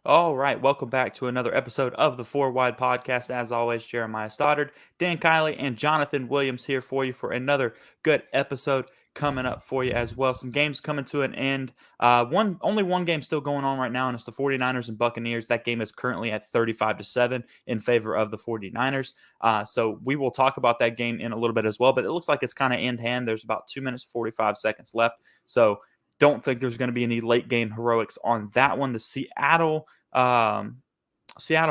All right, welcome back to another episode of the Four Wide Podcast. As always, Jeremiah Stoddard, Dan Kiley, and Jonathan Williams here for you for another good episode coming up for you as well. Some games coming to an end. Only one game still going on right now, and it's the 49ers and Buccaneers. That game is currently at 35-7 in favor of the 49ers. So we will talk about that game in a little bit as well, but it looks like it's kind of in hand. There's about 2 minutes, 45 seconds left. So don't think there's going to be any late game heroics on that one. The Seattle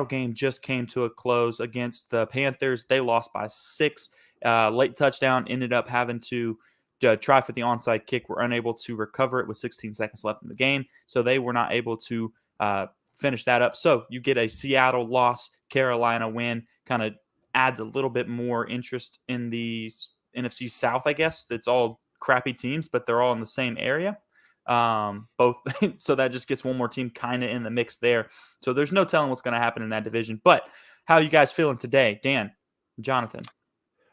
game just came to a close against the Panthers. They lost by 6. Late touchdown, ended up having to try for the onside kick. Were unable to recover it with 16 seconds left in the game, so they were not able to finish that up. So you get a Seattle loss, Carolina win, kind of adds a little bit more interest in the NFC South, I guess. It's all crappy teams, but they're all in the same area. Both so that just gets one more team kind of in the mix there. So there's no telling what's going to happen in that division. But how are you guys feeling today, Dan, Jonathan?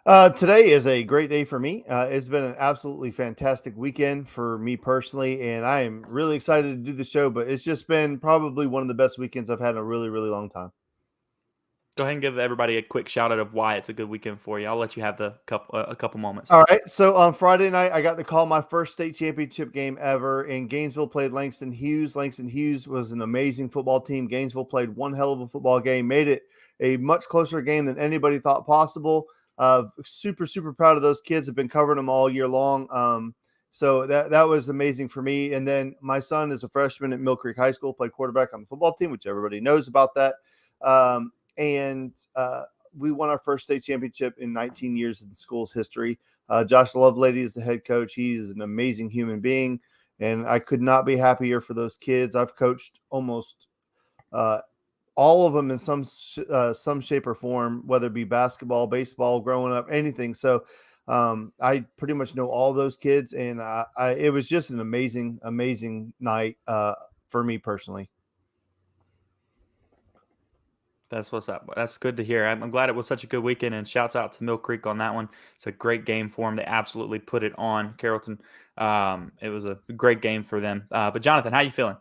Today is a great day for me. It's been an absolutely fantastic weekend for me personally, and I am really excited to do the show. But it's just been probably one of the best weekends I've had in a really, really long time. Go ahead and give everybody a quick shout out of why it's a good weekend for you. I'll let you have a couple moments. All right. So on Friday night, I got to call my first state championship game ever. In Gainesville, played Langston Hughes. Langston Hughes was an amazing football team. Gainesville played one hell of a football game, made it a much closer game than anybody thought possible. Super, super proud of those kids. Have been covering them all year long. So that was amazing for me. And then my son is a freshman at Mill Creek High School, played quarterback on the football team, which everybody knows about that. And we won our first state championship in 19 years in the school's history. Josh Lovelady is the head coach. He is an amazing human being, and I could not be happier for those kids. I've coached almost all of them in some shape or form, whether it be basketball, baseball, growing up, anything. So I pretty much know all those kids, and it was just an amazing, amazing night for me personally. That's what's up. That's good to hear. I'm glad it was such a good weekend, and shouts out to Mill Creek on that one. It's a great game for them. They absolutely put it on Carrollton. It was a great game for them. But Jonathan, how you feeling?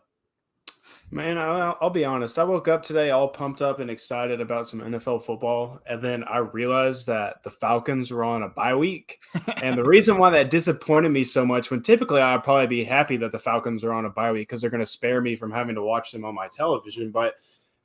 Man, I'll be honest. I woke up today all pumped up and excited about some NFL football, and then I realized that the Falcons were on a bye week. And the reason why that disappointed me so much, when typically I'd probably be happy that the Falcons are on a bye week because they're going to spare me from having to watch them on my television, but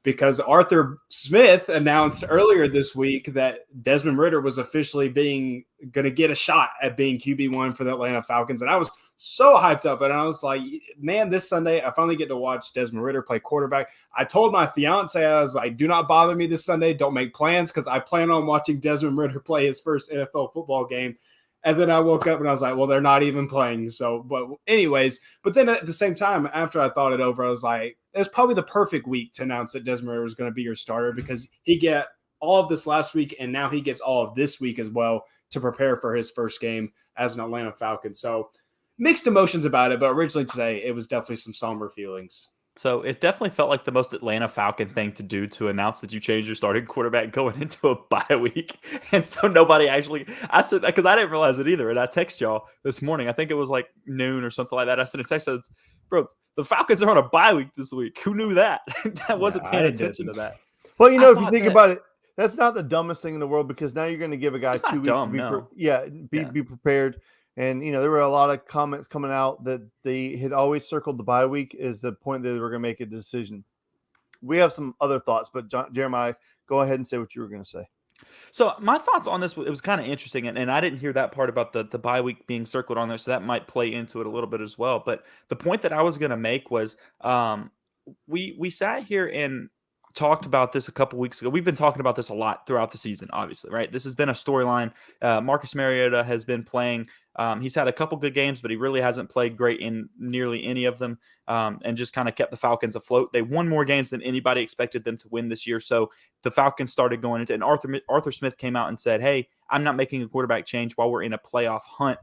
because Arthur Smith announced earlier this week that Desmond Ritter was officially going to get a shot at being QB1 for the Atlanta Falcons. And I was so hyped up. And I was like, man, this Sunday, I finally get to watch Desmond Ritter play quarterback. I told my fiance, I was like, do not bother me this Sunday. Don't make plans, because I plan on watching Desmond Ritter play his first NFL football game. And then I woke up and I was like, well, they're not even playing. So, but anyways, but then at the same time, after I thought it over, I was like, it was probably the perfect week to announce that Desmond Ritter was going to be your starter, because he got all of this last week, and now he gets all of this week as well to prepare for his first game as an Atlanta Falcon. So mixed emotions about it, but originally today, it was definitely some somber feelings. So it definitely felt like the most Atlanta Falcon thing to do, to announce that you changed your starting quarterback going into a bye week. And so nobody actually, I said, because I didn't realize it either. And I text y'all this morning. I think it was like noon or something like that. I sent a text, said, bro, the Falcons are on a bye week this week. Who knew that? I wasn't paying attention to that. Well, if you think about it, that's not the dumbest thing in the world, because now you're going to give a guy 2 weeks to be prepared. And, there were a lot of comments coming out that they had always circled the bye week as the point that they were going to make a decision. We have some other thoughts, but Jeremiah, go ahead and say what you were going to say. So my thoughts on this, it was kind of interesting, and I didn't hear that part about the bye week being circled on there, so that might play into it a little bit as well. But the point that I was going to make was we sat here and talked about this a couple weeks ago. We've been talking about this a lot throughout the season, obviously, right? This has been a storyline. Marcus Mariota has been playing. He's had a couple good games, but he really hasn't played great in nearly any of them, and just kind of kept the Falcons afloat. They won more games than anybody expected them to win this year. So the Falcons started going into, and Arthur Smith came out and said, hey, I'm not making a quarterback change while we're in a playoff hunt.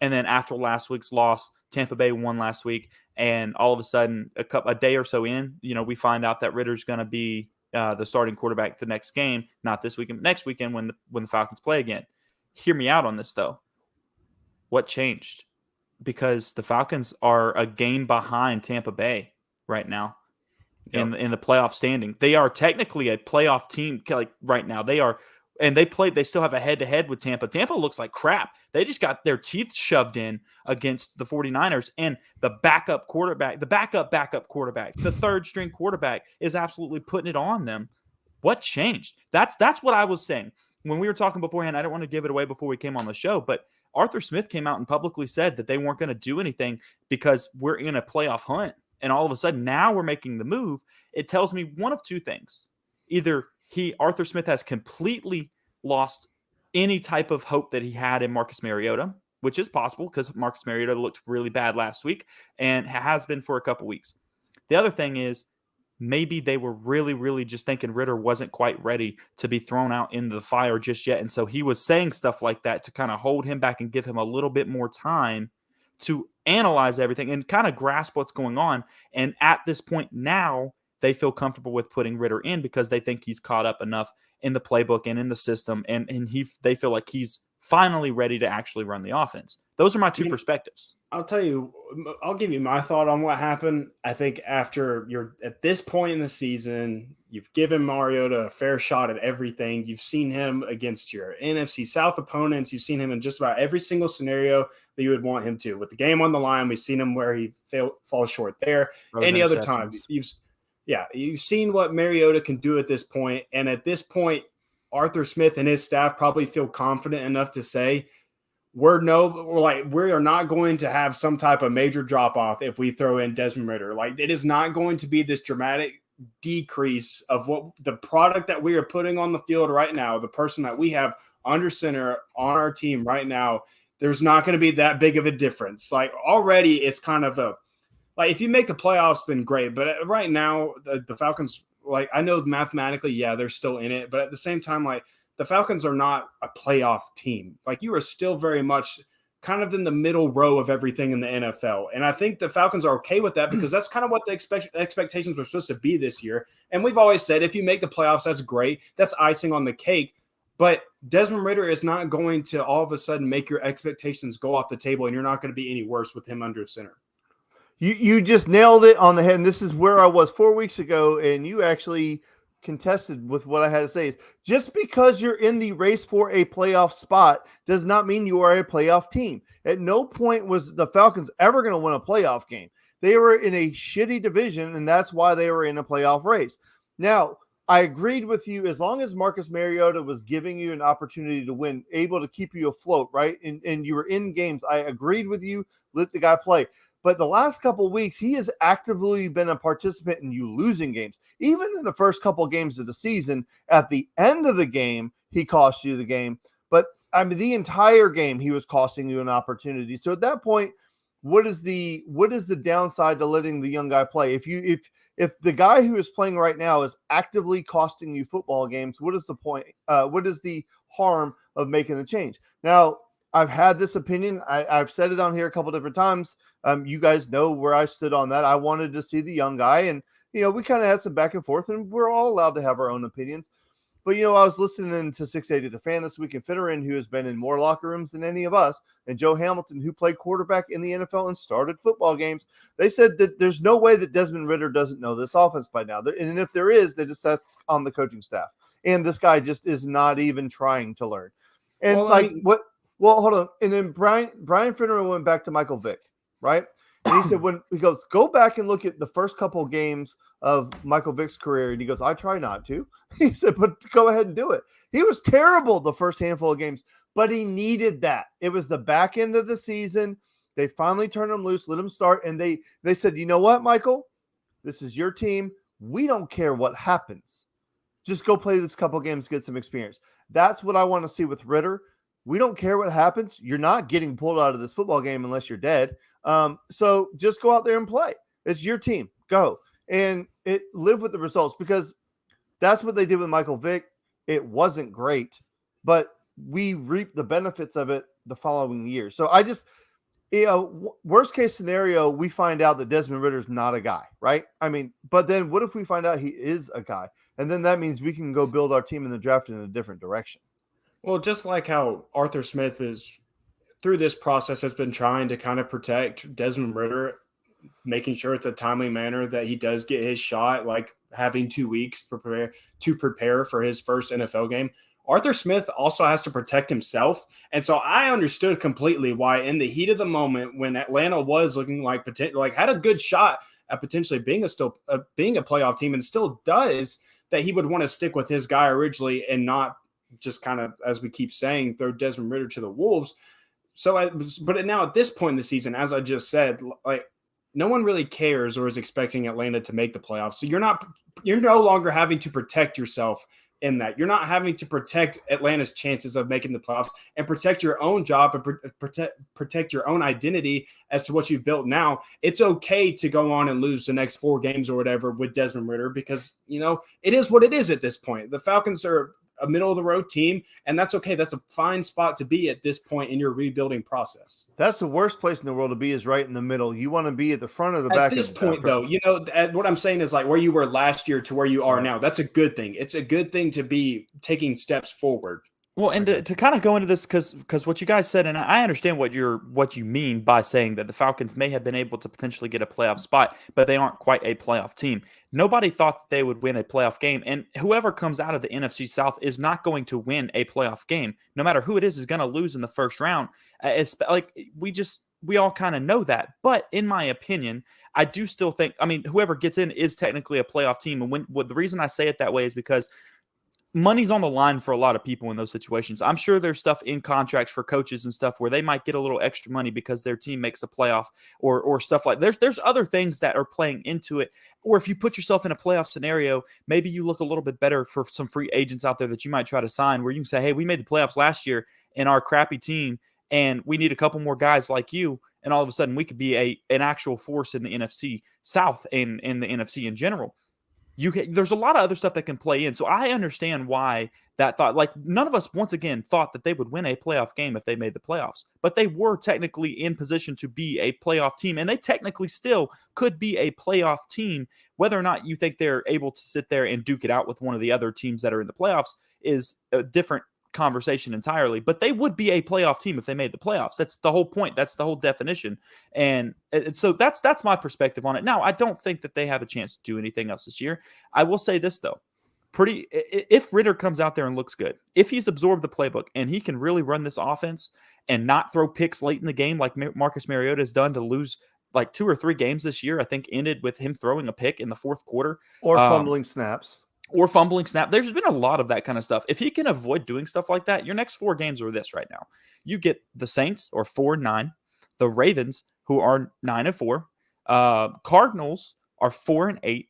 And then after last week's loss, Tampa Bay won last week, and all of a sudden, a day or so in, we find out that Ritter's going to be the starting quarterback the next game, not this weekend, but next weekend when the Falcons play again. Hear me out on this, though. What changed? Because the Falcons are a game behind Tampa Bay right now. in the playoff standing. They are technically a playoff team like right now. They are, and they still have a head-to-head with Tampa. Tampa looks like crap. They just got their teeth shoved in against the 49ers, and the backup quarterback, the backup quarterback, the third-string quarterback is absolutely putting it on them. What changed? That's what I was saying. When we were talking beforehand, I don't want to give it away before we came on the show, but Arthur Smith came out and publicly said that they weren't going to do anything because we're in a playoff hunt. And all of a sudden, now we're making the move. It tells me one of two things. Either Arthur Smith has completely lost any type of hope that he had in Marcus Mariota, which is possible because Marcus Mariota looked really bad last week and has been for a couple weeks. The other thing is maybe they were really, really just thinking Ritter wasn't quite ready to be thrown out into the fire just yet. And so he was saying stuff like that to kind of hold him back and give him a little bit more time to analyze everything and kind of grasp what's going on. And at this point now, they feel comfortable with putting Ritter in because they think he's caught up enough in the playbook and in the system, and they feel like he's finally ready to actually run the offense. Those are my two perspectives. I'll tell you, I'll give you my thought on what happened. I think after you're at this point in the season, you've given Mariota a fair shot at everything. You've seen him against your NFC South opponents. You've seen him in just about every single scenario that you would want him to. With the game on the line, we've seen him where he falls short there. Any other time, you've seen what Mariota can do at this point. And at this point, Arthur Smith and his staff probably feel confident enough to say, we are not going to have some type of major drop off if we throw in Desmond Ritter. Like, it is not going to be this dramatic decrease of what the product that we are putting on the field right now, the person that we have under center on our team right now. There's not going to be that big of a difference. Like, already it's kind of if you make the playoffs, then great. But right now, the Falcons, like, I know mathematically, yeah, they're still in it. But at the same time, like, the Falcons are not a playoff team. Like, you are still very much kind of in the middle row of everything in the NFL. And I think the Falcons are okay with that because that's kind of what the expectations were supposed to be this year. And we've always said, if you make the playoffs, that's great. That's icing on the cake. But Desmond Ritter is not going to all of a sudden make your expectations go off the table, and you're not going to be any worse with him under center. You just nailed it on the head. And this is where I was 4 weeks ago, and you actually contested with what I had to say. Just because you're in the race for a playoff spot does not mean you are a playoff team. At no point was the Falcons ever going to win a playoff game. They were in a shitty division, and that's why they were in a playoff race. Now, I agreed with you as long as Marcus Mariota was giving you an opportunity to win, able to keep you afloat, right? And you were in games. I agreed with you. Let the guy play. But the last couple of weeks, he has actively been a participant in you losing games. Even in the first couple of games of the season, at the end of the game, he cost you the game. But I mean, the entire game, he was costing you an opportunity. So at that point, what is the downside to letting the young guy play? If the guy who is playing right now is actively costing you football games, what is the point? What is the harm of making the change? Now, I've had this opinion. I've said it on here a couple different times. You guys know where I stood on that. I wanted to see the young guy, and we kind of had some back and forth, and we're all allowed to have our own opinions. But I was listening to 680 The Fan this week, and Fitterin, who has been in more locker rooms than any of us, and Joe Hamilton, who played quarterback in the NFL and started football games. They said that there's no way that Desmond Ritter doesn't know this offense by now, and if there is, that's on the coaching staff. And this guy just is not even trying to learn. And Well, hold on. And then Brian Finneran went back to Michael Vick, right? And he said, when he goes, go back and look at the first couple of games of Michael Vick's career. And he goes, I try not to. He said, but go ahead and do it. He was terrible the first handful of games, but he needed that. It was the back end of the season. They finally turned him loose, let him start. And they said, you know what, Michael? This is your team. We don't care what happens. Just go play this couple of games, get some experience. That's what I want to see with Ritter. We don't care what happens. You're not getting pulled out of this football game unless you're dead. So just go out there and play. It's your team. Go. And live with the results, because that's what they did with Michael Vick. It wasn't great, but we reaped the benefits of it the following year. So I just, worst case scenario, we find out that Desmond Ritter's not a guy, right? I mean, but then what if we find out he is a guy? And then that means we can go build our team in the draft in a different direction. Well, just like how Arthur Smith is through this process has been trying to kind of protect Desmond Ritter, making sure it's a timely manner that he does get his shot, like having 2 weeks to prepare for his first NFL game. Arthur Smith also has to protect himself. And so I understood completely why in the heat of the moment when Atlanta was looking like had a good shot at potentially being a playoff team and still does, that he would want to stick with his guy originally and not just kind of, as we keep saying, throw Desmond Ritter to the Wolves. But now at this point in the season, as I just said, like no one really cares or is expecting Atlanta to make the playoffs. So you're no longer having to protect yourself in that. You're not having to protect Atlanta's chances of making the playoffs and protect your own job and protect your own identity as to what you've built now. It's okay to go on and lose the next 4 games or whatever with Desmond Ritter because, it is what it is at this point. The Falcons are a middle-of-the-road team, and that's okay. That's a fine spot to be at this point in your rebuilding process. That's the worst place in the world to be, is right in the middle. You want to be at the front or the back. At this point, though, what I'm saying is like where you were last year to where you are now. That's a good thing. It's a good thing to be taking steps forward. Well, and to kind of go into this, because what you guys said, and I understand what you mean by saying that the Falcons may have been able to potentially get a playoff spot, but they aren't quite a playoff team. Nobody thought that they would win a playoff game, and whoever comes out of the NFC South is not going to win a playoff game. No matter who it is going to lose in the first round. It's like we all kind of know that, but in my opinion, I do still think, whoever gets in is technically a playoff team, and the reason I say it that way is because money's on the line for a lot of people in those situations. I'm sure there's stuff in contracts for coaches and stuff where they might get a little extra money because their team makes a playoff or stuff like that. There's other things that are playing into it. Or if you put yourself in a playoff scenario, maybe you look a little bit better for some free agents out there that you might try to sign where you can say, hey, we made the playoffs last year in our crappy team and we need a couple more guys like you. And all of a sudden we could be an actual force in the NFC South and in the NFC in general. There's a lot of other stuff that can play in. So I understand why that thought, like none of us once again thought that they would win a playoff game if they made the playoffs, but they were technically in position to be a playoff team. And they technically still could be a playoff team. Whether or not you think they're able to sit there and duke it out with one of the other teams that are in the playoffs is a different conversation entirely, but they would be a playoff team if they made the playoffs. That's the whole point. That's the whole definition. And so that's my perspective on it. Now, I don't think that they have a chance to do anything else this year. I will say this though, if Ritter comes out there and looks good, if he's absorbed the playbook and he can really run this offense and not throw picks late in the game like Marcus Mariota has done to lose like 2 or 3 games this year, I think ended with him throwing a pick in the fourth quarter or fumbling snaps. Or fumbling snap. There's been a lot of that kind of stuff. If he can avoid doing stuff like that, your next 4 games are this right now. You get the Saints, or 4-9, the Ravens, who are 9-4, Cardinals are 4-8,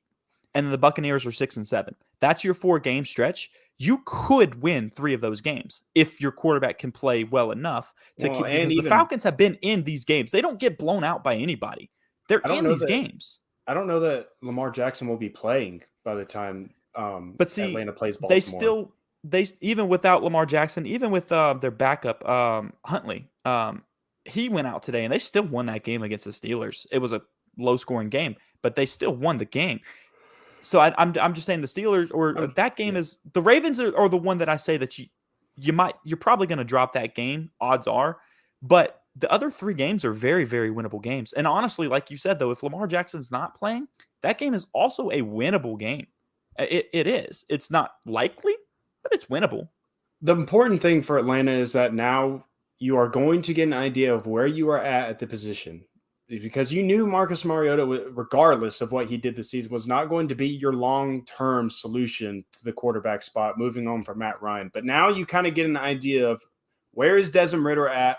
and the Buccaneers are 6-7. That's your 4-game stretch. You could win 3 of those games if your quarterback can play well enough to keep. Because the Falcons have been in these games. They don't get blown out by anybody. They're in these games. I don't know that Lamar Jackson will be playing by the time. But see, Atlanta plays Baltimore. They even without Lamar Jackson, even with their backup Huntley, he went out today and they still won that game against the Steelers. It was a low scoring game, but they still won the game. So I'm just saying the Steelers that game is the Ravens are the one that I say that you're probably going to drop that game. Odds are, but the other 3 games are very, very winnable games. And honestly, like you said though, if Lamar Jackson's not playing, that game is also a winnable game. It is. It's not likely, but it's winnable. The important thing for Atlanta is that now you are going to get an idea of where you are at the position, because you knew Marcus Mariota, regardless of what he did this season, was not going to be your long-term solution to the quarterback spot moving on from Matt Ryan. But now you kind of get an idea of where is Desmond Ritter at?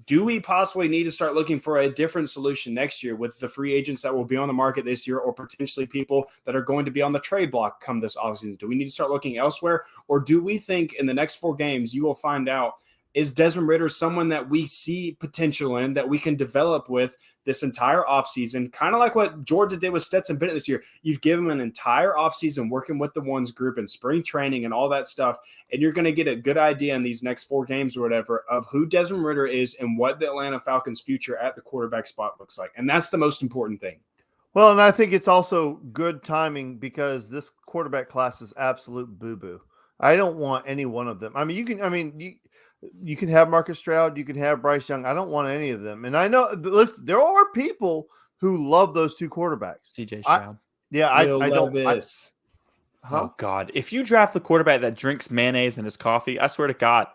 Do we possibly need to start looking for a different solution next year with the free agents that will be on the market this year, or potentially people that are going to be on the trade block come this offseason? Do we need to start looking elsewhere? Or do we think in the next 4 games you will find out, is Desmond Ritter someone that we see potential in, that we can develop with this entire offseason? Kind of like what Georgia did with Stetson Bennett this year. You give him an entire offseason working with the ones group and spring training and all that stuff, and you're going to get a good idea in these next 4 games or whatever of who Desmond Ritter is and what the Atlanta Falcons' future at the quarterback spot looks like. And that's the most important thing. Well, and I think it's also good timing because this quarterback class is absolute boo-boo. I don't want any one of them. You can have Marcus Stroud, you can have Bryce Young. I don't want any of them. And I know there are people who love those two quarterbacks. CJ Stroud. I don't. Oh God! If you draft the quarterback that drinks mayonnaise in his coffee, I swear to God.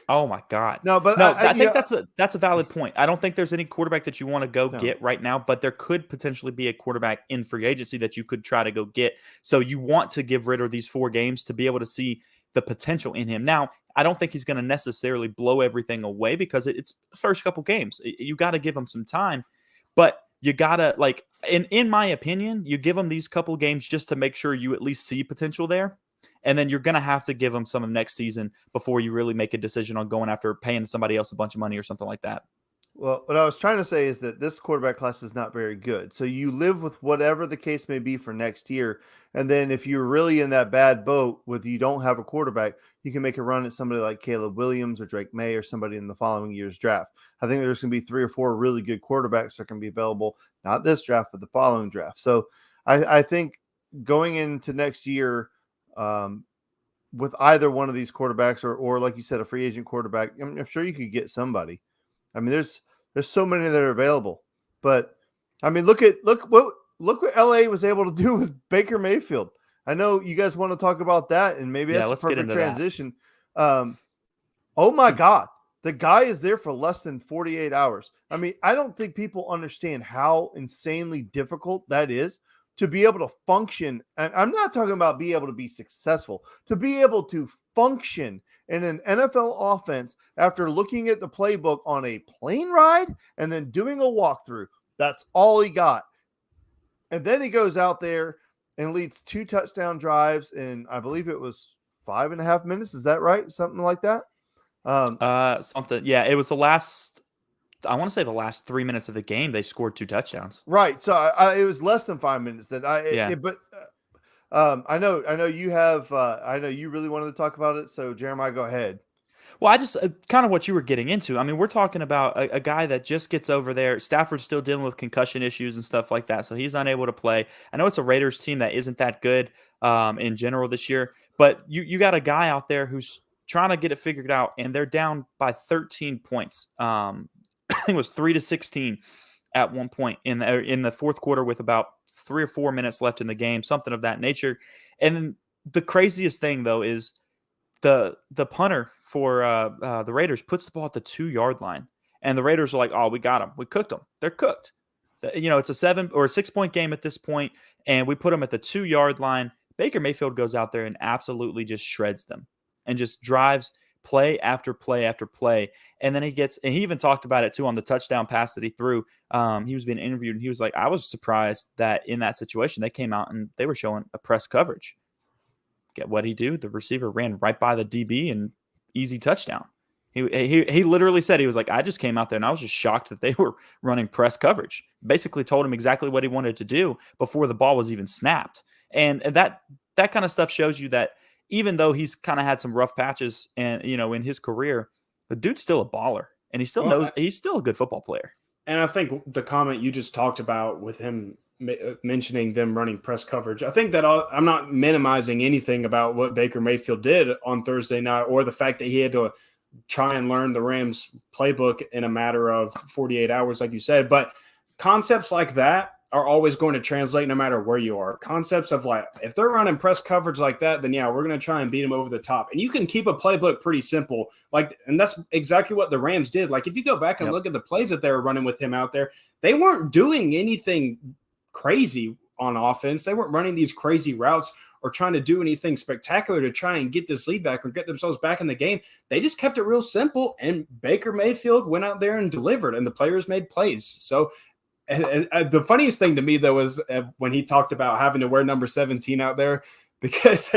Oh my God! No, but I think that's a valid point. I don't think there's any quarterback that you want to go get right now, but there could potentially be a quarterback in free agency that you could try to go get. So you want to give Ritter these 4 games to be able to see the potential in him. Now, I don't think he's going to necessarily blow everything away because it's first couple games. You got to give him some time, but you gotta in my opinion, you give him these couple games just to make sure you at least see potential there. And then you're going to have to give him some of next season before you really make a decision on going after paying somebody else a bunch of money or something like that. Well, what I was trying to say is that this quarterback class is not very good. So you live with whatever the case may be for next year. And then if you're really in that bad boat with you don't have a quarterback, you can make a run at somebody like Caleb Williams or Drake May or somebody in the following year's draft. I think there's going to be 3 or 4 really good quarterbacks that can be available, not this draft, but the following draft. So I think going into next year with either one of these quarterbacks or like you said, a free agent quarterback, I'm sure you could get somebody. I mean, there's so many that are available, but I mean, look what LA was able to do with Baker Mayfield. I know you guys want to talk about that, and maybe that's a perfect transition. Oh my God, the guy is there for less than 48 hours. I mean, I don't think people understand how insanely difficult that is to be able to function. And I'm not talking about be able to be successful, to be able to function in an NFL offense after looking at the playbook on a plane ride and then doing a walkthrough. That's all he got. And then he goes out there and leads 2 touchdown drives in, I believe it was 5.5 minutes. Is that right? Something like that? Something. Yeah, it was I want to say the last 3 minutes of the game, they scored 2 touchdowns. Right. So it was less than 5 minutes but I know you have, I know you really wanted to talk about it. So Jeremiah, go ahead. Well, I just kind of what you were getting into. I mean, we're talking about a guy that just gets over there. Stafford's still dealing with concussion issues and stuff like that, so he's unable to play. I know it's a Raiders team that isn't that good in general this year, but you got a guy out there who's trying to get it figured out, and they're down by 13 points. I think it was 3-16 at one point in the fourth quarter with about 3 or 4 minutes left in the game, something of that nature. And the craziest thing, though, is the punter for the Raiders puts the ball at the 2-yard line, and the Raiders are like, "Oh, we got them. We cooked them. They're cooked." It's a 7 or 6 point game at this point, and we put them at the 2-yard line. Baker Mayfield goes out there and absolutely just shreds them and just drives play after play after play. And then he even talked about it too on the touchdown pass that he threw. He was being interviewed, and he was like, I was surprised that in that situation, they came out and they were showing a press coverage. Get what he do? The receiver ran right by the DB and easy touchdown. He literally said, he was like, I just came out there and I was just shocked that they were running press coverage. Basically told him exactly what he wanted to do before the ball was even snapped. And that kind of stuff shows you that even though he's kind of had some rough patches and, in his career, the dude's still a baller, and he still knows he's still a good football player. And I think the comment you just talked about with him mentioning them running press coverage, I think that I'm not minimizing anything about what Baker Mayfield did on Thursday night or the fact that he had to try and learn the Rams playbook in a matter of 48 hours, like you said. But concepts like that are always going to translate no matter where you are. Concepts of like, if they're running press coverage like that, then yeah, we're going to try and beat them over the top. And you can keep a playbook pretty simple. And that's exactly what the Rams did. Like, if you go back and look at the plays that they were running with him out there, they weren't doing anything crazy on offense. They weren't running these crazy routes or trying to do anything spectacular to try and get this lead back or get themselves back in the game. They just kept it real simple, and Baker Mayfield went out there and delivered, and the players made plays. So the funniest thing to me, though, was when he talked about having to wear number 17 out there, because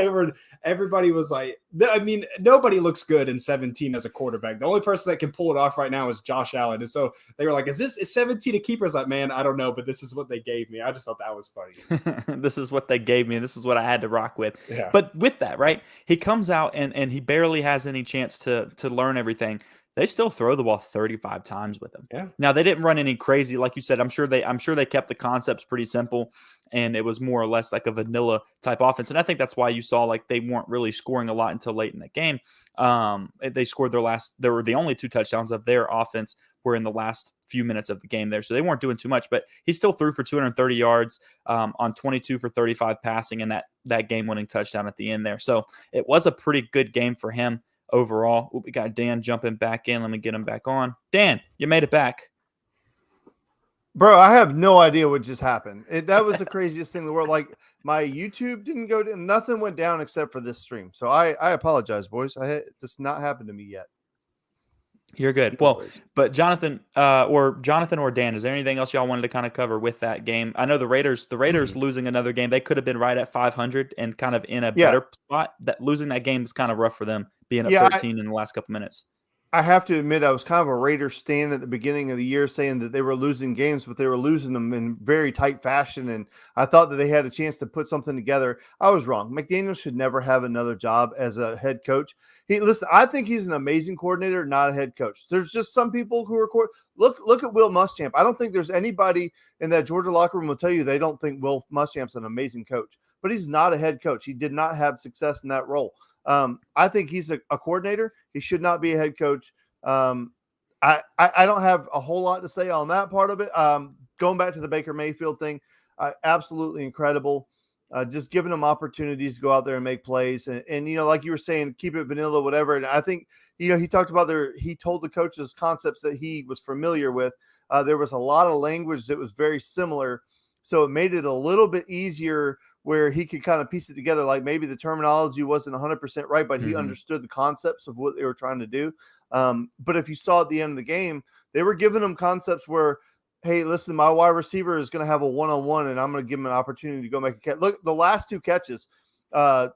everybody was like, I mean, nobody looks good in 17 as a quarterback. The only person that can pull it off right now is Josh Allen. And so they were like, is 17 a keeper? I was like, man, I don't know, but this is what they gave me. I just thought that was funny. This is what they gave me, and this is what I had to rock with. Yeah. But with that, right, he comes out and he barely has any chance to learn everything. they still throw the ball 35 times with him. Yeah. Now they didn't run any crazy, like you said. I'm sure they kept the concepts pretty simple, and it was more or less like a vanilla type offense. And I think that's why you saw like they weren't really scoring a lot until late in the game. They scored they were the only 2 touchdowns of their offense were in the last few minutes of the game there. So they weren't doing too much, but he still threw for 230 yards on 22 for 35 passing and that game-winning touchdown at the end there. So it was a pretty good game for him overall. We got Dan jumping back in. Let me get him back on. Dan, you made it back. Bro, I have no idea what just happened. That was the craziest thing in the world. Like, my YouTube didn't go down. Nothing went down except for this stream. So I apologize, boys. This not happened to me yet. You're good. Well, but Jonathan or Dan, is there anything else y'all wanted to kind of cover with that game? I know the Raiders losing another game. They could have been right at 500 and kind of in a better spot. That losing that game is kind of rough for them, being up 13 in the last couple minutes. I have to admit, I was kind of a Raiders stan at the beginning of the year saying that they were losing games, but they were losing them in very tight fashion. And I thought that they had a chance to put something together. I was wrong. McDaniels should never have another job as a head coach. Listen, I think he's an amazing coordinator, not a head coach. There's just some people who are look at Will Muschamp. I don't think there's anybody in that Georgia locker room will tell you they don't think Will Muschamp's an amazing coach, but he's not a head coach. He did not have success in that role. I think he's a coordinator. He should not be a head coach. I don't have a whole lot to say on that part of it. Going back to the Baker Mayfield thing, absolutely incredible. Just giving him opportunities to go out there and make plays. And like you were saying, keep it vanilla, whatever. And I think, he talked about he told the coaches concepts that he was familiar with. There was a lot of language that was very similar. So it made it a little bit easier where he could kind of piece it together. Like maybe the terminology wasn't 100% right, but he understood the concepts of what they were trying to do. But if you saw at the end of the game, they were giving them concepts where, hey, listen, my wide receiver is going to have a one-on-one and I'm going to give him an opportunity to go make a catch. Look, the last 2 catches, the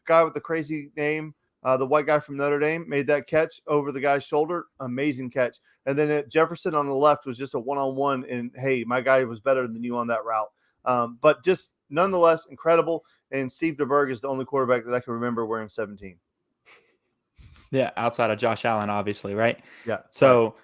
guy with the crazy name, the white guy from Notre Dame made that catch over the guy's shoulder. Amazing catch. And then Jefferson on the left was just a one-on-one. And hey, my guy was better than you on that route. But just nonetheless, incredible. And Steve DeBerg is the only quarterback that I can remember wearing 17. Yeah, outside of Josh Allen, obviously, right? Yeah. So,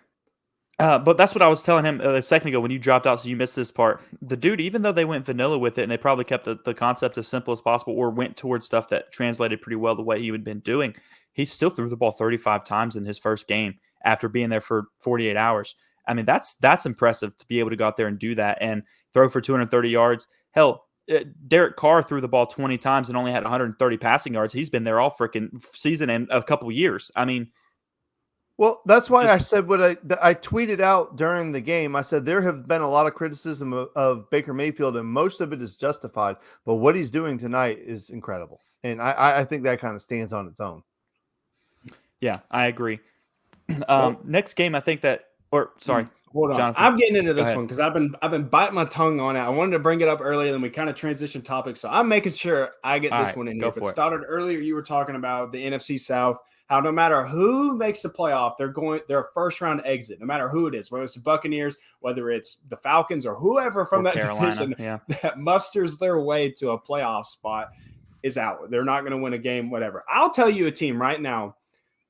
but that's what I was telling him a second ago when you dropped out, so you missed this part. The dude, even though they went vanilla with it and they probably kept the concept as simple as possible or went towards stuff that translated pretty well the way he had been doing, he still threw the ball 35 times in his first game after being there for 48 hours. I mean, that's impressive to be able to go out there and do that and throw for 230 yards. Hell, Derek Carr threw the ball 20 times and only had 130 passing yards. He's been there all freaking season and a couple years. I mean, well, that's why I said what I tweeted out during the game. I said there have been a lot of criticism of Baker Mayfield, and most of it is justified. But what he's doing tonight is incredible, and I think that kind of stands on its own. Yeah, I agree. Next game, I think that, sorry. Hold on. Jonathan, I'm getting into this one because I've been biting my tongue on it. I wanted to bring it up earlier, then we kind of transitioned topics. So I'm making sure I get this one in here. But started earlier, you were talking about the NFC South, how no matter who makes the playoff, they're a first round exit, no matter who it is, whether it's the Buccaneers, whether it's the Falcons, or whoever from that division that musters their way to a playoff spot is out. They're not going to win a game, whatever. I'll tell you a team right now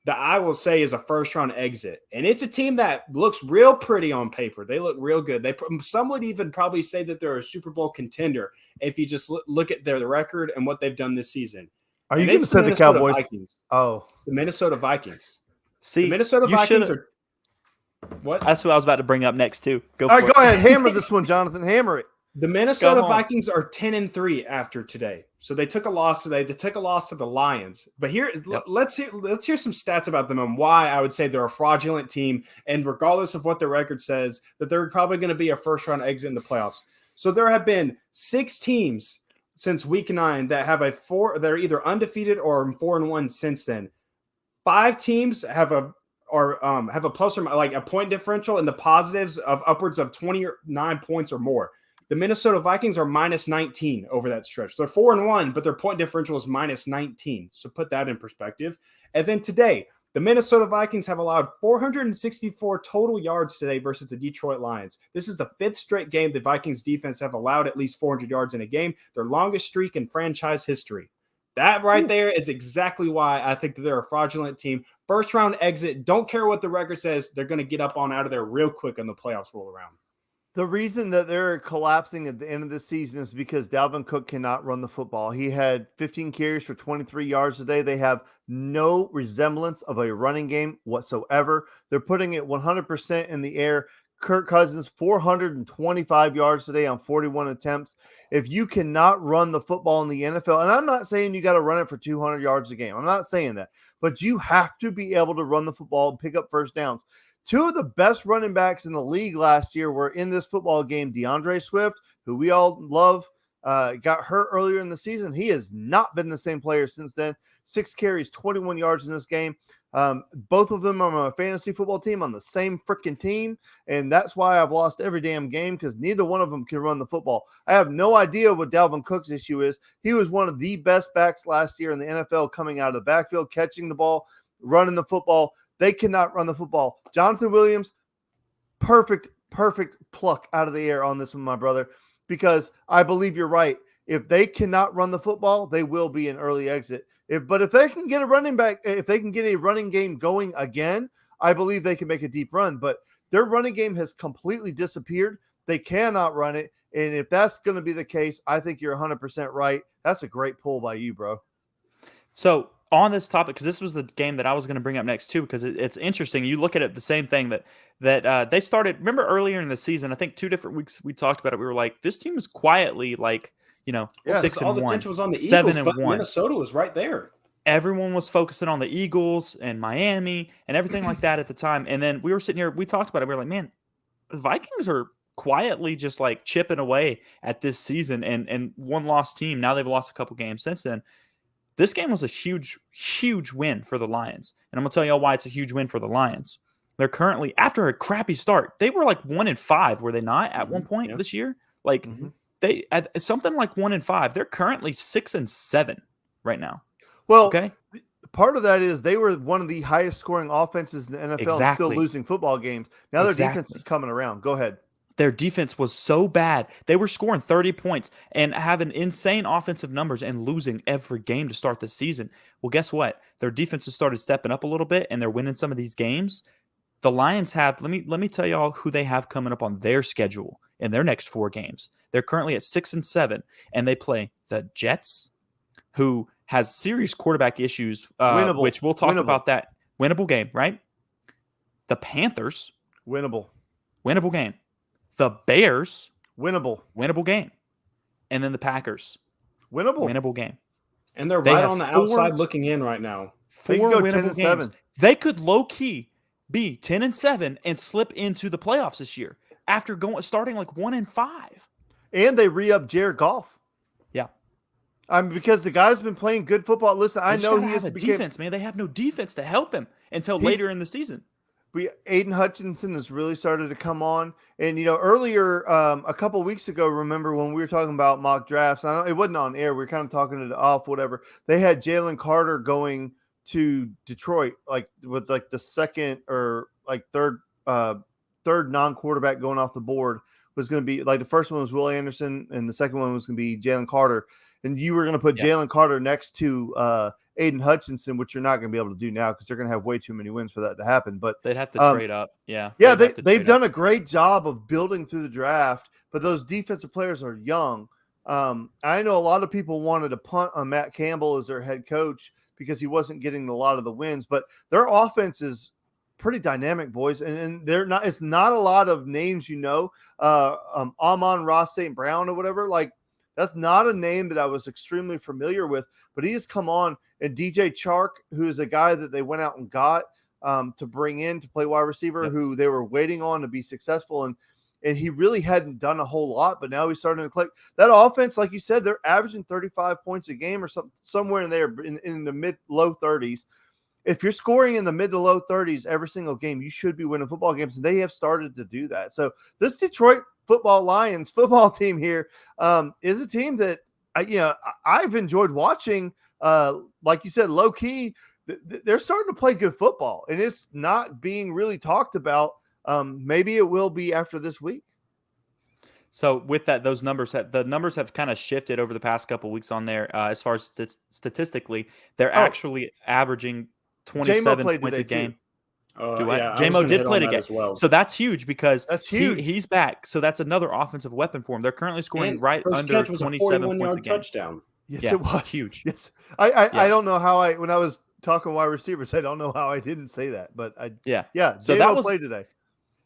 that I will say is a first-round exit. And it's a team that looks real pretty on paper. They look real good. Some would even probably say that they're a Super Bowl contender if you just look at their record and what they've done this season. Are you going to say the Cowboys? Vikings. Oh. It's the Minnesota Vikings. See, the Minnesota Vikings are – what? That's what I was about to bring up next, too. Go ahead. Hammer this one, Jonathan. Hammer it. The Minnesota Vikings are 10-3 after today. So they took a loss today. They took a loss to the Lions. But here, let's hear some stats about them and why I would say they're a fraudulent team. And regardless of what the record says, that they're probably going to be a first-round exit in the playoffs. So there have been 6 teams since week 9 that have they're either undefeated or 4-1 since then. 5 teams have a plus or like a point differential in the positives of upwards of 29 points or more. The Minnesota Vikings are minus 19 over that stretch. They're 4-1, but their point differential is minus 19. So put that in perspective. And then today, the Minnesota Vikings have allowed 464 total yards today versus the Detroit Lions. This is the 5th straight game the Vikings defense have allowed at least 400 yards in a game, their longest streak in franchise history. That right there is exactly why I think that they're a fraudulent team. First round exit. Don't care what the record says. They're going to get up on out of there real quick when the playoffs roll around. The reason that they're collapsing at the end of the season is because Dalvin Cook cannot run the football. He had 15 carries for 23 yards today. They have no resemblance of a running game whatsoever. They're putting it 100% in the air. Kirk Cousins, 425 yards today on 41 attempts. If you cannot run the football in the NFL, and I'm not saying you got to run it for 200 yards a game. I'm not saying that. But you have to be able to run the football and pick up first downs. Two of the best running backs in the league last year were in this football game. DeAndre Swift, who we all love, got hurt earlier in the season. He has not been the same player since then. 6 carries, 21 yards in this game. Both of them are on a fantasy football team on the same freaking team, and that's why I've lost every damn game because neither one of them can run the football. I have no idea what Dalvin Cook's issue is. He was one of the best backs last year in the NFL coming out of the backfield, catching the ball, running the football. They cannot run the football. Jonathan Williams, perfect pluck out of the air on this one, my brother, because I believe you're right. If they cannot run the football, they will be an early exit. But if they can get a running back, if they can get a running game going again, I believe they can make a deep run. But their running game has completely disappeared. They cannot run it. And if that's going to be the case, I think you're 100% right. That's a great pull by you, bro. So on this topic, because this was the game that I was going to bring up next too, because it's interesting. You look at it the same thing that they started. Remember earlier in the season, I think 2 different weeks we talked about it. We were like, this team is quietly like, Yeah, 6-1, all the attention was on the 7-1. Eagles, but Minnesota was right there. Everyone was focusing on the Eagles and Miami and everything like that at the time. And then we were sitting here, we talked about it. We were like, man, the Vikings are quietly just like chipping away at this season and one lost team. Now they've lost a couple games since then. This game was a huge win for the Lions. And I'm going to tell y'all why it's a huge win for the Lions. They're currently, after a crappy start, they were like 1-5, were they not, at one point this year? Like they at something like 1-5. They're currently 6-7 right now. Well, okay. Part of that is they were one of the highest scoring offenses in the NFL and still losing football games. Now their defense is coming around. Go ahead. Their defense was so bad. They were scoring 30 points and having insane offensive numbers and losing every game to start the season. Well, guess what? Their defense has started stepping up a little bit and they're winning some of these games. The Lions have, let me tell y'all who they have coming up on their schedule in their next 4 games. They're currently at 6-7 and they play the Jets, who has serious quarterback issues, which we'll talk about that. Winnable game, right? The Panthers. Winnable game. The Bears. Winnable game. And then the Packers. Winnable game. And they're right on the outside looking in right now. 4 winnable games. They could low-key be 10-7 and slip into the playoffs this year after starting like 1-5. And they re-up Jared Goff. Yeah. Because the guy's been playing good football. Listen, I know he has a defense, man. They have no defense to help him until later in the season. Aiden Hutchinson has really started to come on. And, earlier, a couple weeks ago, remember when we were talking about mock drafts, it wasn't on air. We were kind of talking it off, whatever. They had Jalen Carter going to Detroit, with the second or third non-quarterback going off the board was going to be the first one was Will Anderson and the second one was going to be Jalen Carter. And you were going to put Jalen Carter next to Aiden Hutchinson, which you're not going to be able to do now because they're going to have way too many wins for that to happen. But they'd have to trade up. Yeah. Yeah, they've done a great job of building through the draft, but those defensive players are young. I know a lot of people wanted to punt on Matt Campbell as their head coach because he wasn't getting a lot of the wins, but their offense is pretty dynamic, boys. And it's not a lot of names, Amon-Ra St. Brown or whatever. That's not a name that I was extremely familiar with, but he has come on. And DJ Chark, who is a guy that they went out and got to bring in to play wide receiver, who they were waiting on to be successful. And he really hadn't done a whole lot, but now he's starting to click. That offense, like you said, they're averaging 35 points a game or somewhere in there in the mid-low 30s. If you're scoring in the mid to low 30s every single game, you should be winning football games, and they have started to do that. So this Detroit Lions football team here is a team that I've enjoyed watching. Like you said, low key, they're starting to play good football, and it's not being really talked about. Maybe it will be after this week. So with that, the numbers have kind of shifted over the past couple of weeks on there. As far as statistically, they're Oh, actually averaging J-Mo 27 played points a today too. game. Do what? Yeah, I was JMO going to did hit play on that today. as well. So that's huge because That's huge. he's back. So that's another offensive weapon for him. They're currently scoring And right first under catch was a 27 points a 41-yard game. touchdown. Yes, Yeah, it was huge. Yes, I Yeah. don't know how when I was talking wide receivers, I don't know how I didn't say that, but Yeah. So J-Mo played today.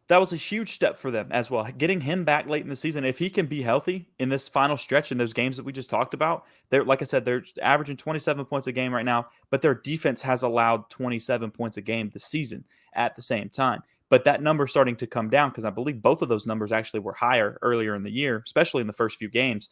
that was a huge step for them as well. Getting him back late in the season, if he can be healthy in this final stretch in those games that we just talked about, they're like I said, they're averaging 27 points a game right now, but their defense has allowed 27 points a game this season at the same time. But that number's starting to come down because I believe both of those numbers actually were higher earlier in the year, especially in the first few games.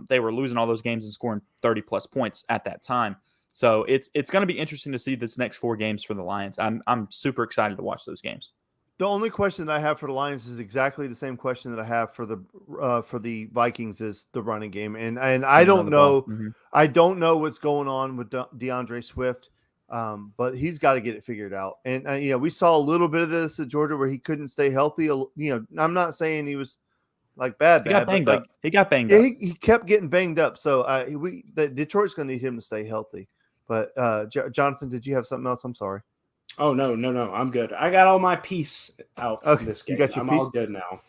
They were losing all those games and scoring 30 plus points at that time. So it's going to be interesting to see this next 4 games for the Lions. I'm super excited to watch those games. The only question that I have for the Lions is exactly the same question that I have for the Vikings is the running game, and I don't know, I don't know what's going on with DeAndre Swift, but he's got to get it figured out. And you know, we saw a little bit of this at Georgia where he couldn't stay healthy. You know, I'm not saying he was like bad, He got but banged like up. He got banged yeah, up. he kept getting banged up. So Detroit's going to need him to stay healthy. But Jonathan, did you have something else? I'm sorry. Oh, no. I'm good. I got all my piece out from this game. You got your I'm piece? all good now.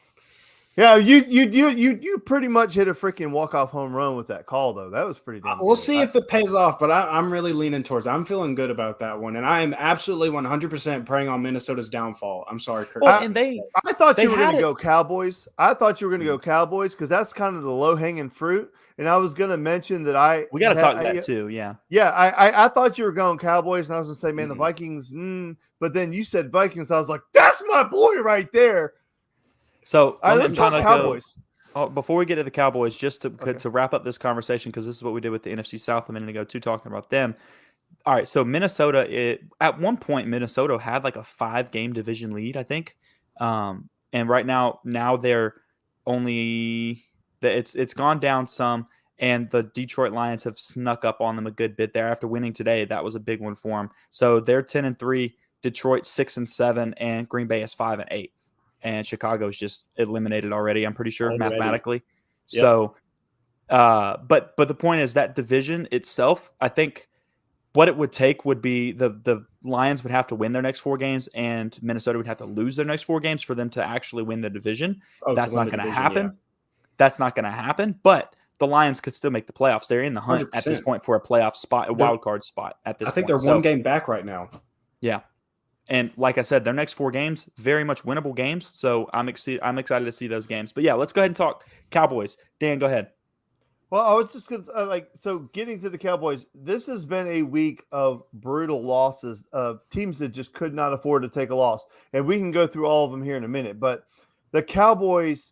Yeah, you pretty much hit a freaking walk-off home run with that call, though. That was pretty damn We'll good. see if it pays off, but I'm really leaning towards I'm feeling good about that one. And I am absolutely 100% praying on Minnesota's downfall. I'm sorry, Kurt. Well, I thought they you were going had to it- go Cowboys. I thought you were going to go Cowboys because that's kind of the low-hanging fruit. And I was going to mention that we got to talk that too. Yeah. Yeah, I thought you were going Cowboys, and I was going to say, man, the Vikings. But then you said Vikings. I was like, that's my boy right there. So Let's talk Cowboys. Before we get to the Cowboys, just to wrap up this conversation, because this is what we did with the NFC South a minute ago, too, talking about them. All right, so Minnesota, at one point, Minnesota had like a 5-game division lead, I think. And right now they're only it's gone down some, and the Detroit Lions have snuck up on them a good bit there after winning today. That was a big one for them. So they're 10-3, Detroit 6-7, and Green Bay is 5-8. And Chicago's just eliminated already, I'm pretty sure, mathematically. Yep. So, but the point is that division itself, I think what it would take would be the Lions would have to win their next 4 games, and Minnesota would have to lose their next 4 games for them to actually win the division. That's not going to happen. Yeah. That's not going to happen, but the Lions could still make the playoffs. They're in the hunt 100%. At this point for a playoff spot, a wild card spot at this point. I think they're 1 game back right now. Yeah. And like I said, their next 4 games, very much winnable games. So I'm excited to see those games. But yeah, let's go ahead and talk Cowboys. Dan, go ahead. Well, I was just going to getting to the Cowboys, this has been a week of brutal losses of teams that just could not afford to take a loss. And we can go through all of them here in a minute. But the Cowboys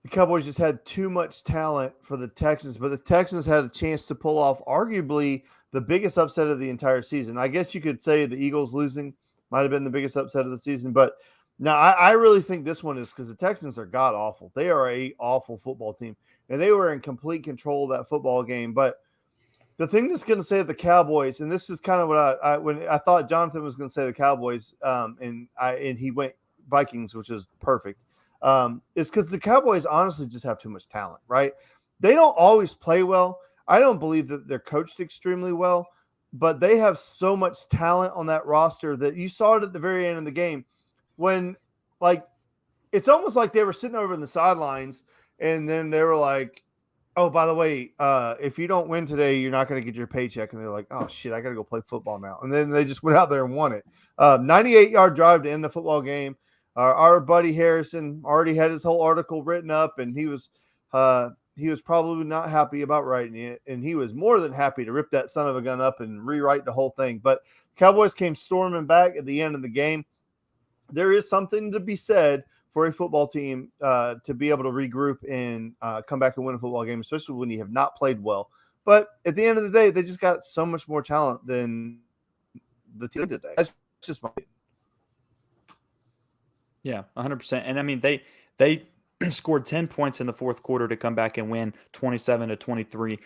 just had too much talent for the Texans. But the Texans had a chance to pull off arguably the biggest upset of the entire season. I guess you could say the Eagles losing might have been the biggest upset of the season. But now I really think this one is because the Texans are god-awful. They are a awful football team. And they were in complete control of that football game. But the thing that's going to say the Cowboys, and this is kind of what when I thought Jonathan was going to say the Cowboys, and he went Vikings, which is perfect, is because the Cowboys honestly just have too much talent, right? They don't always play well. I don't believe that they're coached extremely well, but they have so much talent on that roster that you saw it at the very end of the game when, like, it's almost like they were sitting over in the sidelines and then they were like, oh, by the way, if you don't win today, you're not going to get your paycheck. And they're like, oh, shit, I got to go play football now. And then they just went out there and won it. 98-yard drive to end the football game. Our buddy Harrison already had his whole article written up, and he was probably not happy about writing it. And he was more than happy to rip that son of a gun up and rewrite the whole thing. But Cowboys came storming back at the end of the game. There is something to be said for a football team to be able to regroup and come back and win a football game, especially when you have not played well. But at the end of the day, they just got so much more talent than the team today. That's just my opinion. Yeah, 100%. And I mean, they scored 10 points in the fourth quarter to come back and win 27-23.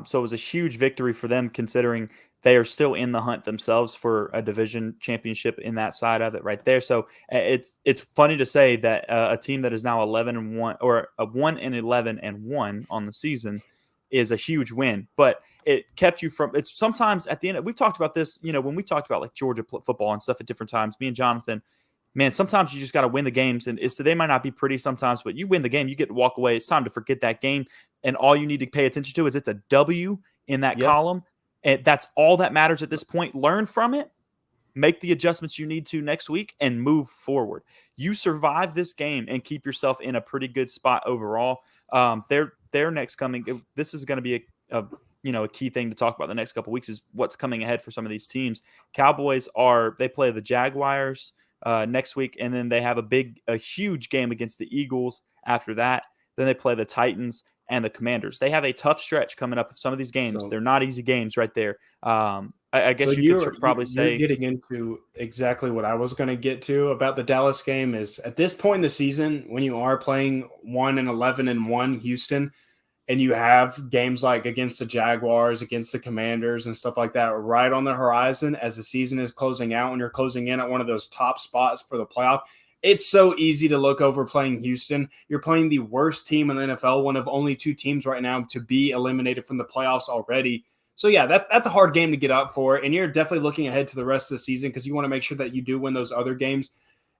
So it was a huge victory for them, considering they are still in the hunt themselves for a division championship in that side of it right there. So it's funny to say that a team that is now 11-1 or a 1-11-1 on the season is a huge win, but it kept you from. It's sometimes at the end. We've talked about this, when we talked about like Georgia football and stuff at different times. Me and Jonathan, man, sometimes you just got to win the games, and they might not be pretty sometimes, but you win the game, you get to walk away. It's time to forget that game, and all you need to pay attention to is it's a W in that column. And that's all that matters at this point. Learn from it, make the adjustments you need to next week, and move forward. You survive this game and keep yourself in a pretty good spot overall. Their next coming, this is going to be a key thing to talk about the next couple of weeks is what's coming ahead for some of these teams. Cowboys they play the Jaguars next week, and then they have a huge game against the Eagles after that. Then they play the Titans and the Commanders. They have a tough stretch coming up of some of these games. They're not easy games right there. I guess you could probably say you're getting into exactly what I was going to get to about the Dallas game is at this point in the season, when you are playing 1-11-1 Houston, and you have games like against the Jaguars, against the Commanders and stuff like that right on the horizon as the season is closing out and you're closing in at one of those top spots for the playoff. It's so easy to look over playing Houston. You're playing the worst team in the NFL, one of only 2 teams right now to be eliminated from the playoffs already. So, yeah, that's a hard game to get up for, and you're definitely looking ahead to the rest of the season because you want to make sure that you do win those other games.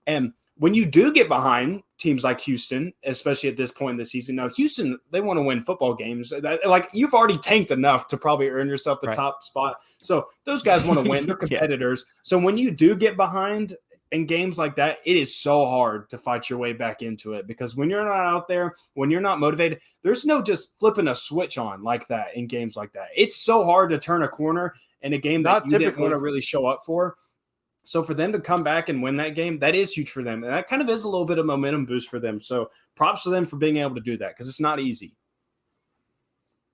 And when you do get behind teams like Houston, especially at this point in the season, now Houston, they want to win football games. Like you've already tanked enough to probably earn yourself the top spot. So those guys want to win. They're competitors. Yeah. So when you do get behind in games like that, it is so hard to fight your way back into it because when you're not out there, when you're not motivated, there's no just flipping a switch on like that in games like that. It's so hard to turn a corner in a game that you didn't want to really show up for. So for them to come back and win that game, that is huge for them. And that kind of is a little bit of momentum boost for them. So props to them for being able to do that because it's not easy.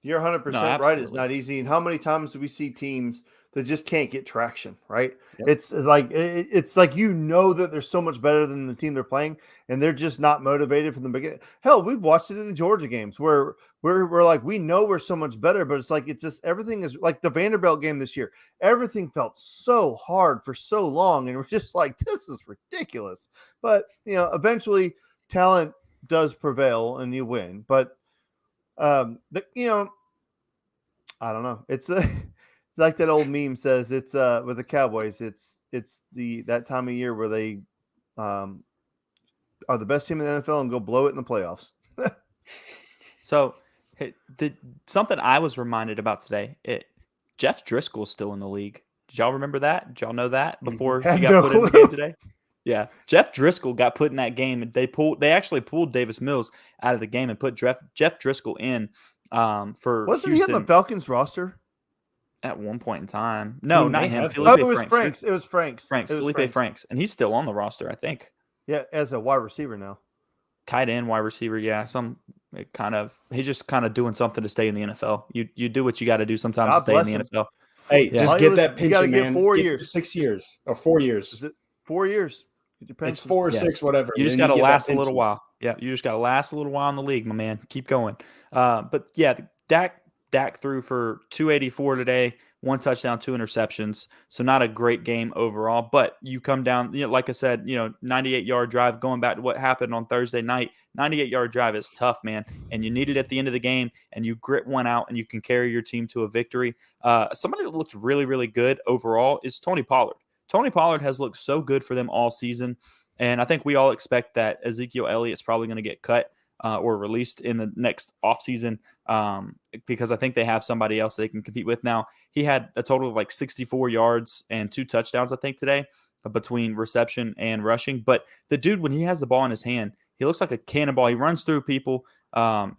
You're 100% right. It's not easy. And how many times do we see teams that just can't get traction, right? Yep. It's like that they're so much better than the team they're playing, and they're just not motivated from the beginning. Hell, we've watched it in the Georgia games where we're like, we know we're so much better, but it's like it's just everything is like the Vanderbilt game this year. Everything felt so hard for so long, and we're just like, this is ridiculous. But eventually talent does prevail and you win. But I don't know. It's like that old meme says, it's with the Cowboys, it's that time of year where they are the best team in the NFL and go blow it in the playoffs. So something I was reminded about today, Jeff Driscoll's still in the league. Did y'all remember that? Did y'all know that before he got put in the game today? Yeah, Jeff Driscoll got put in that game, and they actually pulled Davis Mills out of the game and put Jeff Driscoll in for Wasn't Houston. he on the Falcons roster? At one point in time. No, not him. It was Franks. It was Franks. Felipe Franks. And he's still on the roster, I think. Yeah, as a wide receiver now. Tight end, wide receiver, yeah. He's just kind of doing something to stay in the NFL. You do what you got to do sometimes to stay in the NFL. Hey, just get that pension, man. 4 years. 6 years or 4 years. Is it 4 years? It's 4 or 6, whatever. You just got to last a little while. Yeah, you just got to last a little while in the league, my man. Keep going. But yeah, Dak threw for 284 today, 1 touchdown, 2 interceptions. So not a great game overall, but you come down, like I said, 98-yard drive, going back to what happened on Thursday night. 98-yard drive is tough, man. And you need it at the end of the game, and you grit one out, and you can carry your team to a victory. Somebody that looked really, really good overall is Tony Pollard. Tony Pollard has looked so good for them all season. And I think we all expect that Ezekiel Elliott's probably going to get cut or released in the next offseason because I think they have somebody else they can compete with. Now, he had a total of like 64 yards and 2 touchdowns, I think, today between reception and rushing. But the dude, when he has the ball in his hand, he looks like a cannonball. He runs through people.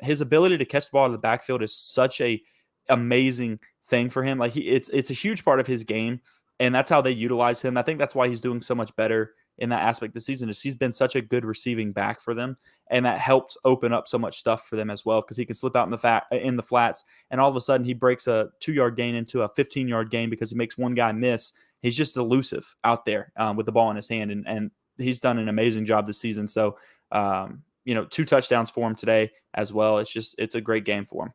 His ability to catch the ball out of the backfield is such a amazing thing for him. Like it's a huge part of his game, and that's how they utilize him. I think that's why he's doing so much better in that aspect this season is he's been such a good receiving back for them, and that helped open up so much stuff for them as well because he can slip out in the flats, and all of a sudden he breaks a 2-yard gain into a 15-yard gain because he makes one guy miss. He's just elusive out there with the ball in his hand, and he's done an amazing job this season. So, 2 touchdowns for him today as well. It's a great game for him.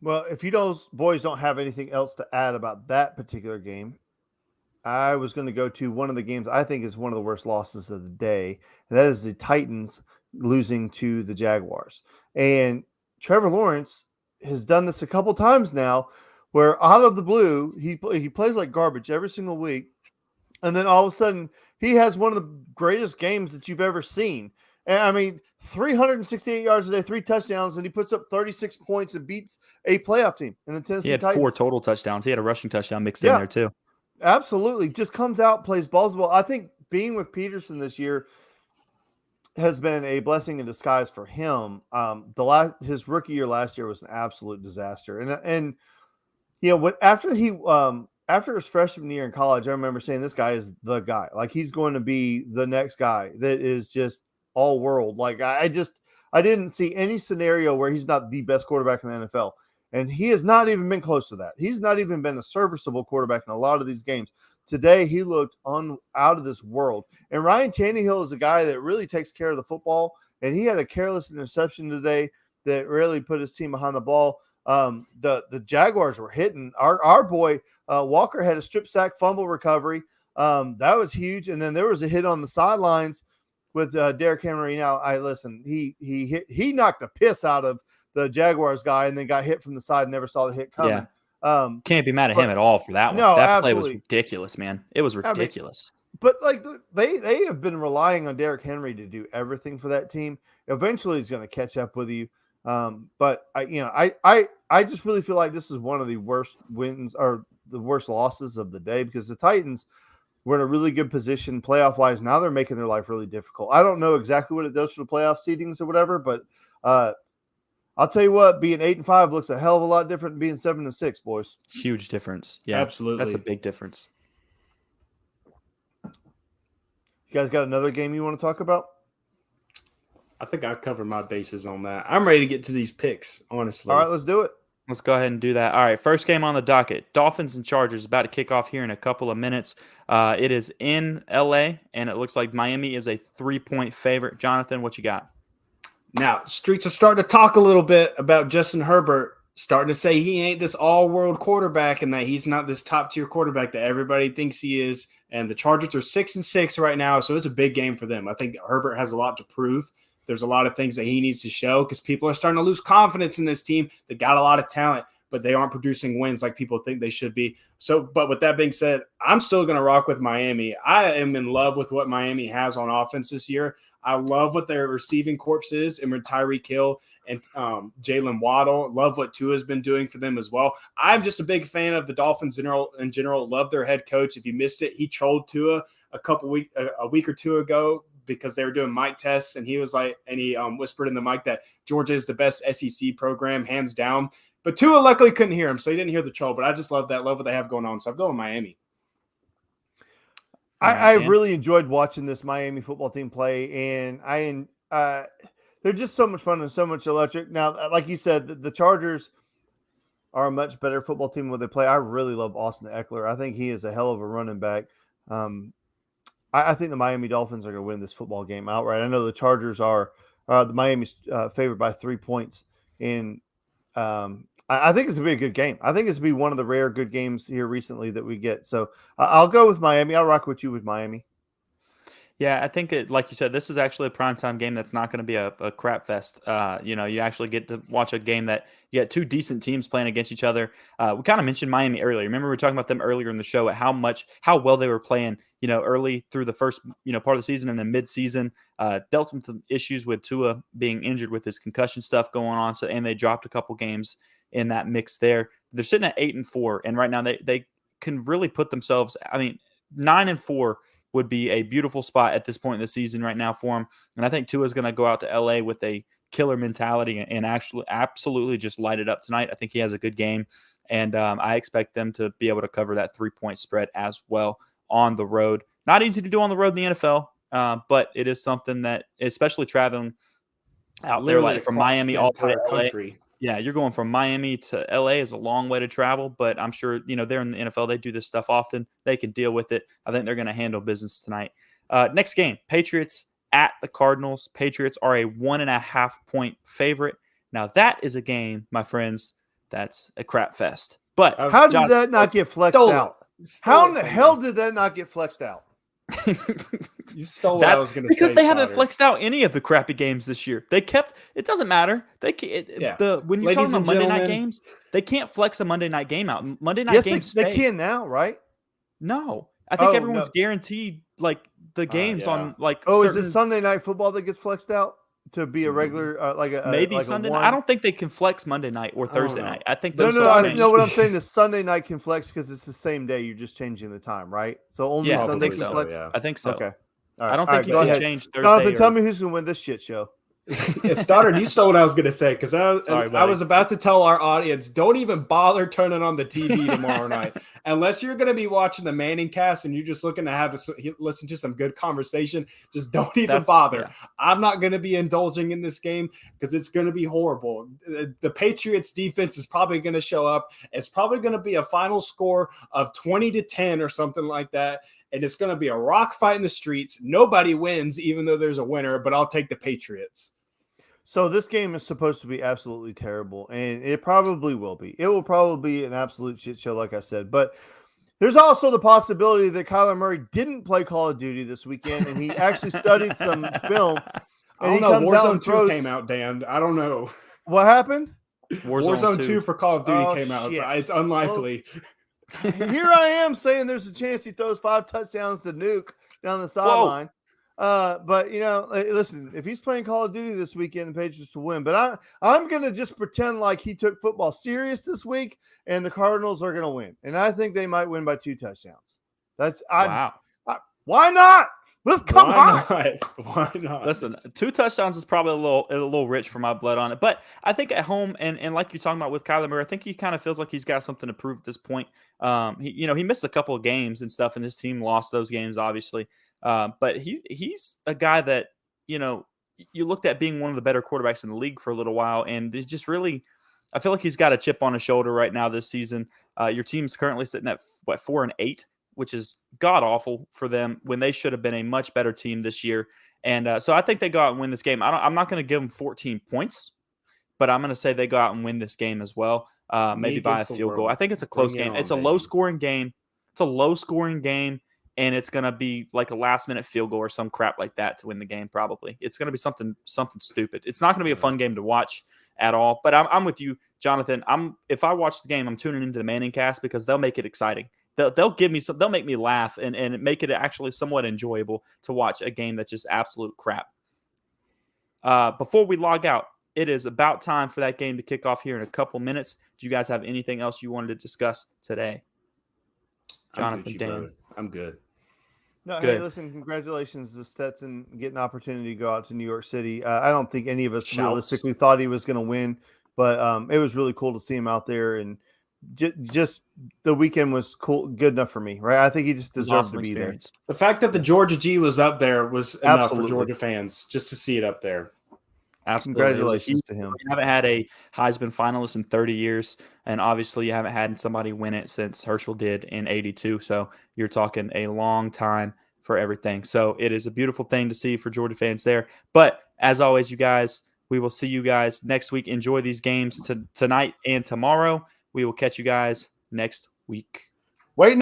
Well, if you boys don't have anything else to add about that particular game, I was going to go to one of the games I think is one of the worst losses of the day, and that is the Titans losing to the Jaguars. And Trevor Lawrence has done this a couple times now, where out of the blue he plays like garbage every single week, and then all of a sudden he has one of the greatest games that you've ever seen. And I mean, 368 yards a day, 3 touchdowns, and he puts up 36 points and beats a playoff team in the He Tennessee had 4 Titans. total touchdowns. He had a rushing touchdown mixed in Yeah, there too. absolutely. Just comes out, plays balls well. I think being with Peterson this year has been a blessing in disguise for him. His rookie year last year was an absolute disaster, and after his freshman year in college, I remember saying this guy is the guy. Like he's going to be the next guy that is just all world. Like I didn't see any scenario where he's not the best quarterback in the NFL. And he has not even been close to that. He's not even been a serviceable quarterback in a lot of these games. Today, he looked out of this world. And Ryan Tannehill is a guy that really takes care of the football. And he had a careless interception today that really put his team behind the ball. The Jaguars were hitting. Our boy Walker had a strip sack fumble recovery. That was huge. And then there was a hit on the sidelines with Derrick Henry. Now, he knocked the piss out of the Jaguars guy and then got hit from the side and never saw the hit coming. Yeah. Can't be mad at him at all for that one. No, that absolutely. play was ridiculous, man. It was ridiculous. But like they have been relying on Derrick Henry to do everything for that team. Eventually, he's going to catch up with you. But I just really feel like this is one of the worst wins or the worst losses of the day because the Titans were in a really good position playoff wise. Now they're making their life really difficult. I don't know exactly what it does for the playoff seedings or whatever, but I'll tell you what, being 8-5 looks a hell of a lot different than being 7-6, boys. Huge difference. Yeah, absolutely. That's a big difference. You guys got another game you want to talk about? I think I covered my bases on that. I'm ready to get to these picks, honestly. All right, let's do it. Let's go ahead and do that. All right, first game on the docket. Dolphins and Chargers about to kick off here in a couple of minutes. It is in L.A., and it looks like Miami is a 3-point favorite. Jonathan, what you got? Now, streets are starting to talk a little bit about Justin Herbert, starting to say he ain't this all-world quarterback and that he's not this top-tier quarterback that everybody thinks he is. And the Chargers are 6-6 right now, so it's a big game for them. I think Herbert has a lot to prove. There's a lot of things that he needs to show because people are starting to lose confidence in this team. They got a lot of talent, but they aren't producing wins like people think they should be. So, but with that being said, I'm still going to rock with Miami. I am in love with what Miami has on offense this year. I love what their receiving corps is and Tyreek Hill and Jalen Waddle. Love what Tua's been doing for them as well. I'm just a big fan of the Dolphins in general. Love their head coach. If you missed it, he trolled Tua a week or two ago because they were doing mic tests, and he was like, and he whispered in the mic that Georgia is the best SEC program, hands down. But Tua luckily couldn't hear him, so he didn't hear the troll. But I just love that, love what they have going on. So I'm going Miami. I've really enjoyed watching this Miami football team play, and they're just so much fun and so much electric. Now, like you said, the Chargers are a much better football team when they play. I really love Austin Eckler. I think he is a hell of a running back. I think the Miami Dolphins are going to win this football game outright. I know the Chargers are the Miami's favored by 3 points, and I think it's going to be a good game. I think it's going to be one of the rare good games here recently that we get. So I'll go with Miami. I'll rock with you with Miami. Yeah, I think that, like you said, this is actually a primetime game that's not going to be a crap fest. You actually get to watch a game that you got two decent teams playing against each other. We kind of mentioned Miami earlier. Remember we were talking about them earlier in the show at how well they were playing, early through the first, part of the season and then mid-season. Dealt with some issues with Tua being injured with his concussion stuff going on. And they dropped a couple games in that mix there. They're sitting at 8-4, and right now they can really put themselves, 9-4 would be a beautiful spot at this point in the season right now for him. And I think Tua is going to go out to LA with a killer mentality and actually absolutely just light it up tonight. I think he has a good game, and I expect them to be able to cover that 3-point spread as well on the road. Not easy to do on the road in the NFL, but it is something that, especially traveling out there, like from Miami all the way to LA. Country. Yeah, you're going from Miami to LA is a long way to travel, but I'm sure, they're in the NFL. They do this stuff often. They can deal with it. I think they're going to handle business tonight. Next game, Patriots at the Cardinals. Patriots are a 1.5-point favorite. Now, that is a game, my friends, that's a crap fest. But how did that not get flexed out? How in the hell did that not get flexed out? You stole what I was going to say. Because they haven't flexed out any of the crappy games this year. They kept it. Doesn't matter. When you're talking about Monday night games, they can't flex a Monday night game out. Monday night games. They can now, right? No, I think everyone's guaranteed like the games on like. Is it Sunday night football that gets flexed out to be a regular maybe Sunday night? I don't think they can flex Monday night or Thursday night. I think those. No, what I'm saying is Sunday night can flex because it's the same day. You're just changing the time, right? So only Sunday can flex. I think so. Okay. I don't think you can change Thursday. Jonathan, tell me who's going to win this shit show. Stoddard, you stole what I was going to say because I was about to tell our audience, don't even bother turning on the TV tomorrow night. Unless you're going to be watching the Manning cast and you're just looking to listen to some good conversation, just don't even bother. Yeah. I'm not going to be indulging in this game because it's going to be horrible. The Patriots defense is probably going to show up. It's probably going to be a final score of 20-10 or something like that. And it's going to be a rock fight in the streets. Nobody wins, even though there's a winner, but I'll take the Patriots. So this game is supposed to be absolutely terrible, and it probably will be. It will probably be an absolute shit show, like I said. But there's also the possibility that Kyler Murray didn't play Call of Duty this weekend, and he actually studied some film. I don't know. Warzone 2 came out, Dan. I don't know. What happened? Warzone 2 for Call of Duty came out. So it's unlikely. Well, here I am saying there's a chance he throws 5 touchdowns to Nuke down the sideline. But listen, if he's playing Call of Duty this weekend, the Patriots will win. But I'm gonna just pretend like he took football serious this week, and the Cardinals are gonna win. And I think they might win by 2 touchdowns. Wow. Why not? Let's come on. Why not? Listen, 2 touchdowns is probably a little rich for my blood on it. But I think at home and like you're talking about with Kyler Murray, I think he kind of feels like he's got something to prove at this point. He missed a couple of games and stuff, and his team lost those games, obviously. But he's a guy that, you looked at being one of the better quarterbacks in the league for a little while. And it's just really, I feel like he's got a chip on his shoulder right now this season. Your team's currently sitting at 4-8, which is god awful for them when they should have been a much better team this year. And so I think they go out and win this game. I'm not going to give them 14 points, but I'm going to say they go out and win this game as well. Maybe by a field goal. I think it's a close game. It's a low scoring game. And it's going to be like a last-minute field goal or some crap like that to win the game probably. It's going to be something stupid. It's not going to be a fun game to watch at all. But I'm with you, Jonathan. If I watch the game, I'm tuning into the Manning cast because they'll make it exciting. They'll give me they'll make me laugh and make it actually somewhat enjoyable to watch a game that's just absolute crap. Before we log out, it is about time for that game to kick off here in a couple minutes. Do you guys have anything else you wanted to discuss today? Jonathan, Dan. I'm good. No, good. Hey, listen, congratulations to Stetson getting an opportunity to go out to New York City. I don't think any of us realistically thought he was going to win, but it was really cool to see him out there. And just the weekend was cool, good enough for me, right? I think he just deserved to be there. The fact that the Georgia G was up there was enough for Georgia fans just to see it up there. Absolutely. Congratulations to him. You haven't had a Heisman finalist in 30 years, and obviously you haven't had somebody win it since Herschel did in 82. So you're talking a long time for everything. So it is a beautiful thing to see for Georgia fans there. But as always, you guys, we will see you guys next week. Enjoy these games tonight and tomorrow. We will catch you guys next week.